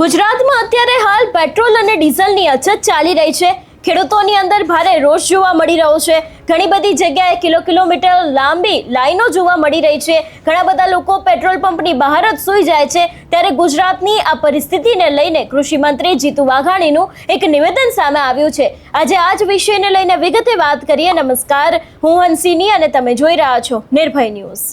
ગુજરાતમાં અત્યારે હાલ પેટ્રોલ અને ડીઝલની અછત ચાલી રહી છે। ખેડૂતોની અંદર ભારે રોષ જોવા મળી રહ્યો છે। ઘણી બધી જગ્યાએ કિલોમીટર લાંબી લાઈનો જોવા મળી રહી છે। ઘણા બધા લોકો પેટ્રોલ પંપની બહાર જ સૂઈ જાય છે। ત્યારે ગુજરાતની આ પરિસ્થિતિને લઈને કૃષિ મંત્રી જીતુ વાઘાણીનું એક નિવેદન સામે આવ્યું છે। આજે આ જ વિષયને લઈને વિગતે વાત કરીએ। નમસ્કાર, હું હંસિની અને તમે જોઈ રહ્યા છો નિર્ભય ન્યૂઝ।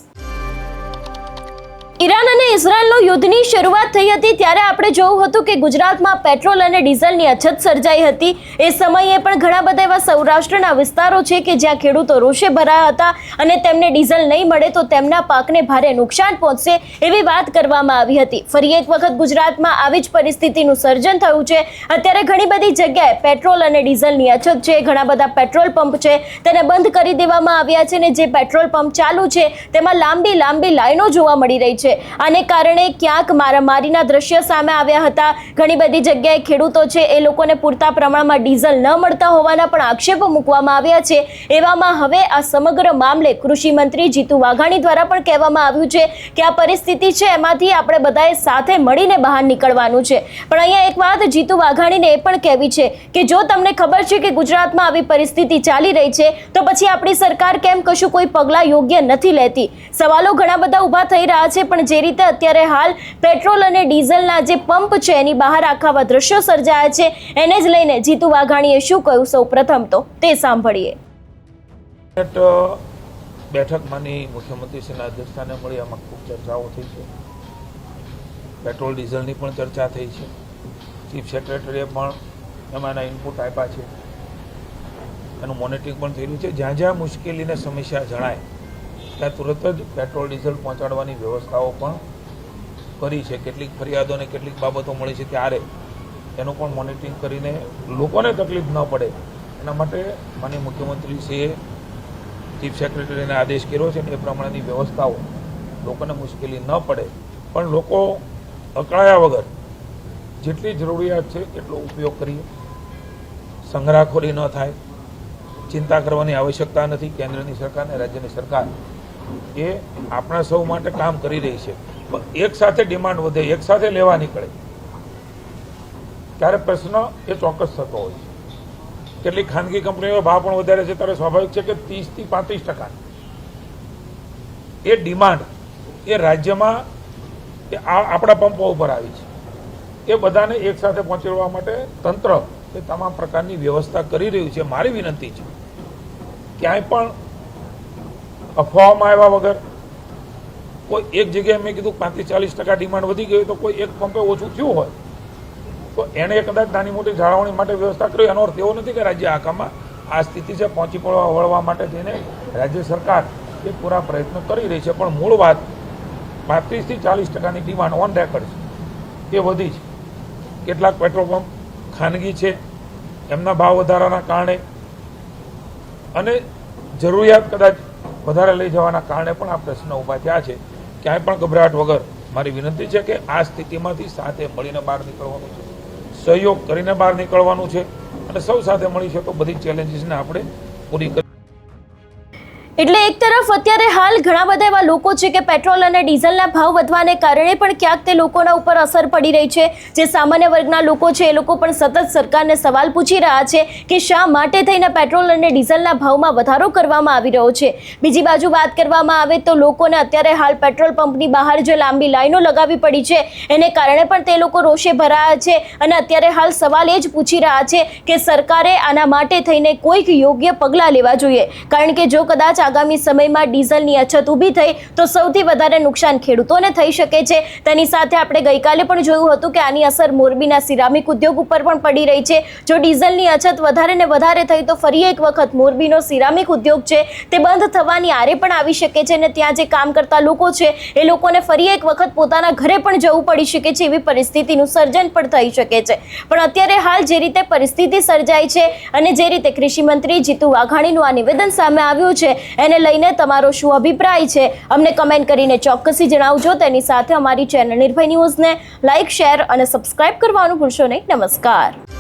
ઈરાન અને ઇઝરાયલનો યુદ્ધની શરૂઆત થઈ હતી ત્યારે આપણે જોયું હતું કે ગુજરાતમાં પેટ્રોલ અને ડીઝલની અછત સર્જાઈ હતી। એ સમયે પણ ઘણા બધા એવા સૌરાષ્ટ્રના વિસ્તારો છે કે જ્યાં ખેડૂતો રોષે ભરાયા હતા અને તેમને ડીઝલ નહીં મળે તો તેમના પાકને ભારે નુકસાન પહોંચશે એવી વાત કરવામાં આવી હતી। ફરી એક વખત ગુજરાતમાં આવી જ પરિસ્થિતિનું સર્જન થયું છે। અત્યારે ઘણી બધી જગ્યાએ પેટ્રોલ અને ડીઝલની અછત છે। ઘણા બધા પેટ્રોલ પંપ છે તેને બંધ કરી દેવામાં આવ્યા છે ને જે પેટ્રોલ પંપ ચાલુ છે તેમાં લાંબી લાઈનો જોવા મળી રહી છે। આને કારણે ક્યાંક મારામારીના દ્રશ્ય સામે આવ્યા હતા। ઘણી બધી જગ્યાએ ખેડૂતો છે એ લોકોને પૂરતા પ્રમાણમાં ડીઝલ ન મળતા હોવાના પણ આક્ષેપો મૂકવામાં આવ્યા છે। એવામાં હવે આ સમગ્ર મામલે કૃષિ મંત્રી જીતુ વાઘાણી દ્વારા પણ કહેવામાં આવ્યું છે કે આ પરિસ્થિતિ છે એમાંથી આપણે બધાએ સાથે મળીને બહાર નીકળવાનું છે। પણ અહીંયા એક વાત જીતુ વાઘાણીને એ પણ કહેવી છે કે જો તમને ખબર છે કે ગુજરાતમાં આવી પરિસ્થિતિ ચાલી રહી છે તો પછી આપણી સરકાર કેમ કશું કોઈ પગલાં યોગ્ય નથી લેતી। સવાલો ઘણા બધા ઊભા થઈ રહ્યા છે। પણ જે રીતે અત્યારે હાલ પેટ્રોલ અને ડીઝલના જે પંપ છે એની બહાર આખા દ્રશ્યો સર્જાયા છે એને જ લઈને જીતુ વાઘાણીએ શું કહ્યું સૌ પ્રથમ તો તે સાંભળીએ। બેઠકમાંની મુખ્યમંત્રીશ્રીના અધ્યક્ષસ્થાને મળી આમાં ખૂબ ચર્ચાઓ થઈ છે। પેટ્રોલ ડીઝલની પણ ચર્ચા થઈ છે। ચીફ સેક્રેટરીએ પણ એમાંના ઇનપુટ આપ્યા છે। એનું મોનિટરિંગ પણ થયેલું છે। જ્યાં જ્યાં મુશ્કેલીને સમસ્યા જણાય ત્યાં તુરત જ પેટ્રોલ ડીઝલ પહોંચાડવાની વ્યવસ્થાઓ પણ કરી છે। કેટલીક ફરિયાદો અને કેટલીક બાબતો મળી છે ત્યારે એનું પણ મોનિટરિંગ કરીને લોકોને તકલીફ ન પડે એના માટે માનનીય મુખ્યમંત્રીશ્રીએ ચીફ સેક્રેટરીને આદેશ કર્યો છે અને એ પ્રમાણેની વ્યવસ્થાઓ લોકોને મુશ્કેલી ન પડે પણ લોકો અકળાયા વગર જેટલી જરૂરિયાત છે એટલો ઉપયોગ કરીએ। સંગ્રહખોરી ન થાય, ચિંતા કરવાની આવશ્યકતા નથી। કેન્દ્રની સરકાર અને રાજ્યની સરકાર એ આપણા સૌ માટે કામ કરી રહી છે। એક સાથે ડિમાન્ડ વધે, એક સાથે લેવા નીકળે ત્યારે પ્રશ્ન એ ચોક્કસ થતો હોય છે। કેટલીક ખાનગી કંપનીઓ ભાવ પણ વધારે છે ત્યારે સ્વાભાવિક છે કે 30 થી 35% એ ડિમાન્ડ એ રાજ્યમાં આપણા પંપો ઉપર આવી છે। એ બધાને એક સાથે પહોંચાડવા માટે તંત્ર એ તમામ પ્રકારની વ્યવસ્થા કરી રહ્યું છે। મારી વિનંતી છે ક્યાંય પણ અફવાઓમાં આવ્યા વગર કોઈ એક જગ્યાએ મેં કીધું 35-40% ડિમાન્ડ વધી ગઈ તો કોઈ એક પંપે ઓછું થયું હોય તો એને કદાચ નાની મોટી જાળવણી માટે વ્યવસ્થા કરી। એનો અર્થ એવો નથી કે રાજ્ય આખામાં આ સ્થિતિ છે પહોંચી વળવા માટે થઈને રાજ્ય સરકાર એ પૂરા પ્રયત્નો કરી રહી છે। પણ મૂળ વાત 35 થી 40%ની ડિમાન્ડ ઓન રેકર્ડ છે એ વધી છે। કેટલાક પેટ્રોલ પંપ ખાનગી છે એમના ભાવ વધારાના કારણે અને જરૂરિયાત કદાચ વધારે લઈ જવાના કારણે પણ આ પ્રશ્ન ઊભા થયા છે। ક્યાંય પણ ગભરાટ વગર મારી વિનંતી છે કે આ સ્થિતિમાંથી સાથે મળીને બહાર નીકળવાનું છે, સહયોગ કરીને બહાર નીકળવાનું છે અને સૌ સાથે મળીશું તો બધી ચેલેન્જીસને આપણે પૂરી કરી। એટલે એક તરફ અત્યારે હાલ ઘણા બધા એવા લોકો છે કે પેટ્રોલ અને ડીઝલના ભાવ વધવાને કારણે પણ ક્યાંક તે લોકોના ઉપર અસર પડી રહી છે। જે સામાન્ય વર્ગના લોકો છે એ લોકો પણ સતત સરકારને સવાલ પૂછી રહ્યા છે કે શા માટે થઈને પેટ્રોલ અને ડીઝલના ભાવમાં વધારો કરવામાં આવી રહ્યો છે। બીજી બાજુ વાત કરવામાં આવે તો લોકોને અત્યારે હાલ પેટ્રોલ પંપની બહાર જે લાંબી લાઈનો લગાવવી પડી છે એને કારણે પણ તે લોકો રોષે ભરાયા છે અને અત્યારે હાલ સવાલ એ જ પૂછી રહ્યા છે કે સરકારે આના માટે થઈને કોઈક યોગ્ય પગલાં લેવા જોઈએ। કારણ કે જો કદાચ આગામી સમયમાં ડીઝલની અછત ઊભી થઈ તો સૌથી વધારે નુકસાન ખેડૂતોને થઈ શકે છે। તેની સાથે આપણે ગઈકાલે પણ જોયું હતું કે આની અસર મોરબીના સિરામિક ઉદ્યોગ ઉપર પણ પડી રહી છે। જો ડીઝલની અછત વધારે ને વધારે થઈ તો ફરી એક વખત મોરબીનો સિરામિક ઉદ્યોગ છે તે બંધ થવાની આરે પણ આવી શકે છે અને ત્યાં જે કામ કરતા લોકો છે એ લોકોને ફરી એક વખત પોતાના ઘરે પણ જવું પડી શકે છે। એવી પરિસ્થિતિનું સર્જન પણ થઈ શકે છે। પણ અત્યારે હાલ જે રીતે પરિસ્થિતિ સર્જાઈ છે અને જે રીતે કૃષિ મંત્રી જીતુ વાઘાણીનું આ નિવેદન સામે આવ્યું છે એને લઈને તમારો શું અભિપ્રાય છે અમને કમેન્ટ કરીને ચોક્કસથી જણાવજો। તેની સાથે અમારી ચેનલ નિર્ભય ન્યૂઝને લાઇક, શેર અને સબસ્ક્રાઇબ કરવાનું ભૂલશો નહીં। નમસ્કાર।